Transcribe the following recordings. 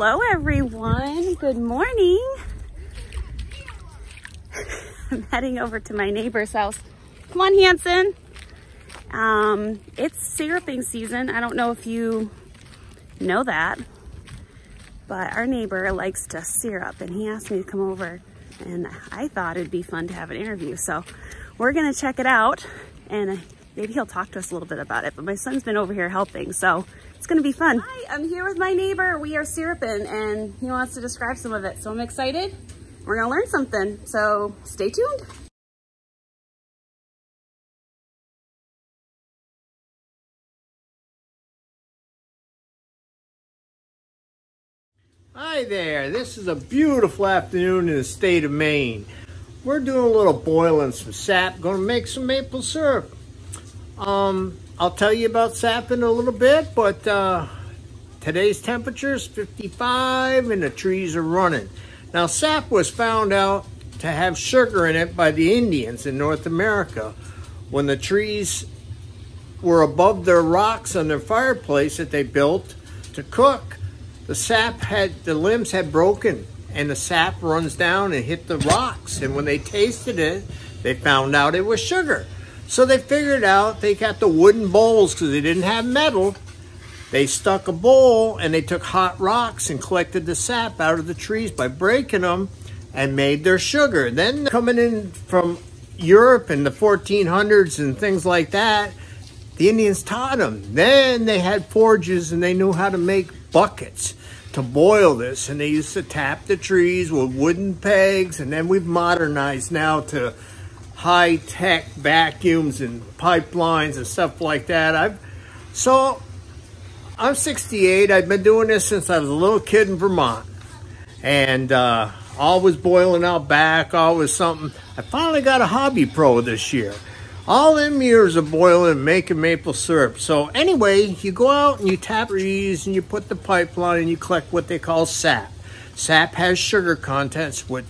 Hello everyone, good morning. I'm heading over to my neighbor's house. Come on, Hanson. It's syruping season. I don't know if you know that, but our neighbor likes to syrup and he asked me to come over and I thought it'd be fun to have an interview. So we're gonna check it out and maybe he'll talk to us a little bit about it, but my son's been over here helping, so it's gonna be fun. Hi, I'm here with my neighbor. We are syruping and he wants to describe some of it, so I'm excited. We're gonna learn something, so stay tuned. Hi there, this is a beautiful afternoon in the state of Maine. We're doing a little boiling some sap, gonna make some maple syrup. I'll tell you about sap in a little bit, but today's temperature is 55 and the trees are running. Now sap was found out to have sugar in it by the Indians in North America when the trees were above their rocks on their fireplace that they built to cook. The limbs had broken and the sap runs down and hit the rocks, and when they tasted it they found out it was sugar. So they figured out, they got the wooden bowls because they didn't have metal. They stuck a bowl and they took hot rocks and collected the sap out of the trees by breaking them and made their sugar. Then coming in from Europe in the 1400s and things like that, the Indians taught them. Then they had forges and they knew how to make buckets to boil this, and they used to tap the trees with wooden pegs, and then we've modernized now to high-tech vacuums and pipelines and stuff like that. I'm 68. I've been doing this since I was a little kid in Vermont, and always boiling out back, always something. I finally got a hobby pro this year. All them years of boiling and making maple syrup. So anyway, you go out and you tap trees and you put the pipeline and you collect what they call sap. Sap has sugar contents, what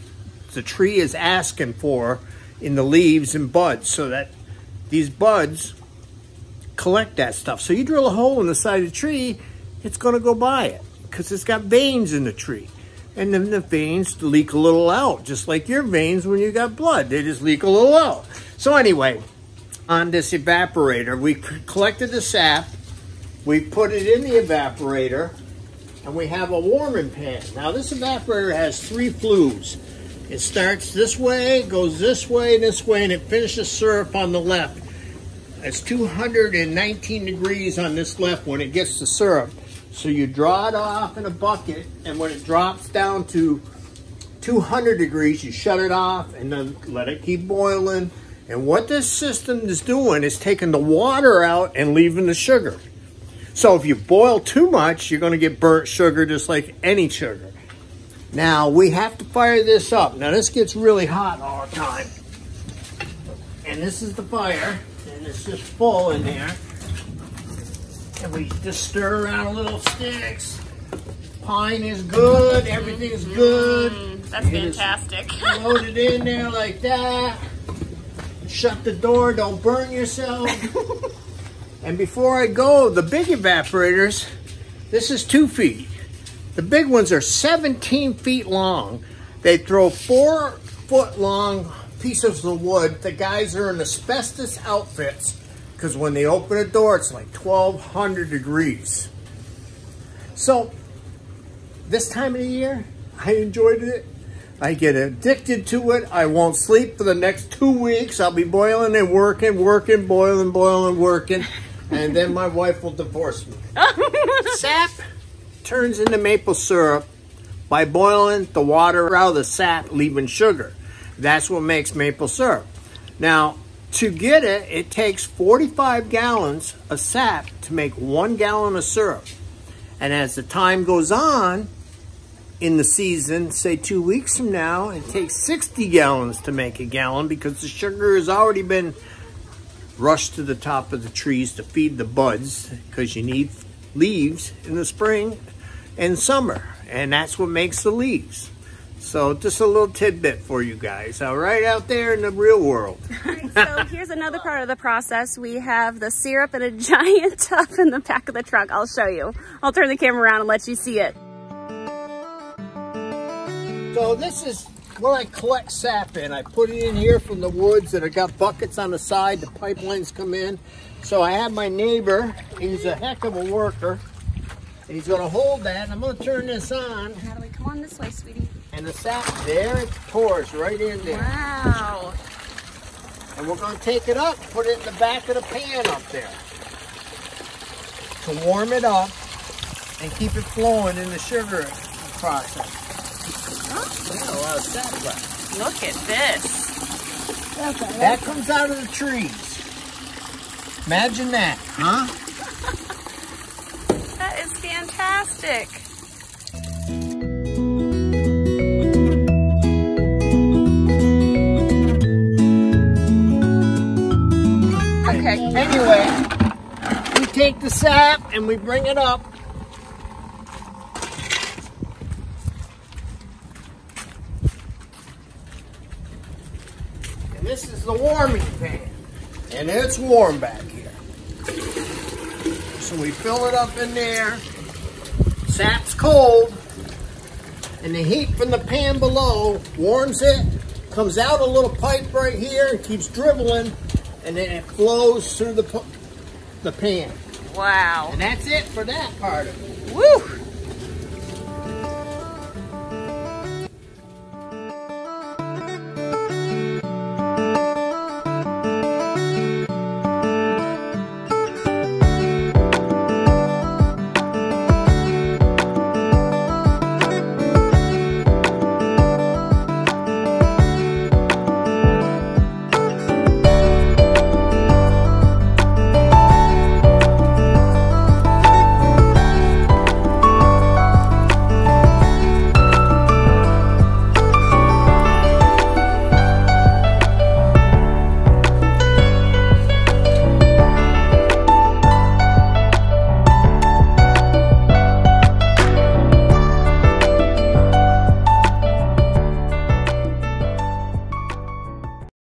the tree is asking for in the leaves and buds, so that these buds collect that stuff. So you drill a hole in the side of the tree, it's gonna go by it because it's got veins in the tree. And then the veins leak a little out, just like your veins when you got blood. They just leak a little out. So anyway, on this evaporator, we collected the sap, we put it in the evaporator, and we have a warming pan. Now this evaporator has 3 flues. It starts this way, goes this way, and it finishes syrup on the left. It's 219 degrees on this left when it gets to syrup. So you draw it off in a bucket, and when it drops down to 200 degrees, you shut it off and then let it keep boiling. And what this system is doing is taking the water out and leaving the sugar. So if you boil too much, you're gonna get burnt sugar just like any sugar. Now we have to fire this up. Now this gets really hot all the time. And this is the fire, and it's just full in there. And we just stir around a little sticks. Pine is good, everything's good. That's fantastic. Load it in there like that. Shut the door, don't burn yourself. And before I go, the big evaporators, this is 2 feet. The big ones are 17 feet long. They throw 4-foot long pieces of wood. The guys are in asbestos outfits because when they open a door, it's like 1,200 degrees. So this time of the year, I enjoyed it. I get addicted to it. I won't sleep for the next 2 weeks. I'll be boiling and working, boiling, working. And then my wife will divorce me. Sap turns into maple syrup by boiling the water out of the sap, leaving sugar. That's what makes maple syrup. Now, to get it, it takes 45 gallons of sap to make 1 gallon of syrup. And as the time goes on, in the season, say 2 weeks from now, it takes 60 gallons to make a gallon because the sugar has already been rushed to the top of the trees to feed the buds, because you need leaves in the spring and summer, and that's what makes the leaves. So just a little tidbit for you guys, all right, out there in the real world. All right, so here's another part of the process. We have the syrup in a giant tub in the back of the truck. I'll show you. I'll turn the camera around and let you see it. So this is what I collect sap in. I put it in here from the woods that I got buckets on the side. The pipelines come in. So I have my neighbor. He's a heck of a worker. And he's going to hold that. And I'm going to turn this on. How do we come on this way, sweetie? And the sap, there it pours right in there. Wow. And we're going to take it up, put it in the back of the pan up there to warm it up and keep it flowing in the sugar process. Oh, yeah, a lot of sap left. Look at this. That comes out of the trees. Imagine that, huh? That is fantastic. Okay. Anyway, we take the sap and we bring it up. And this is the warming pan. And it's warm back here. So we fill it up in there. Sap's cold. And the heat from the pan below warms it. Comes out a little pipe right here and keeps dribbling. And then it flows through the pan. Wow. And that's it for that part of it. Woo!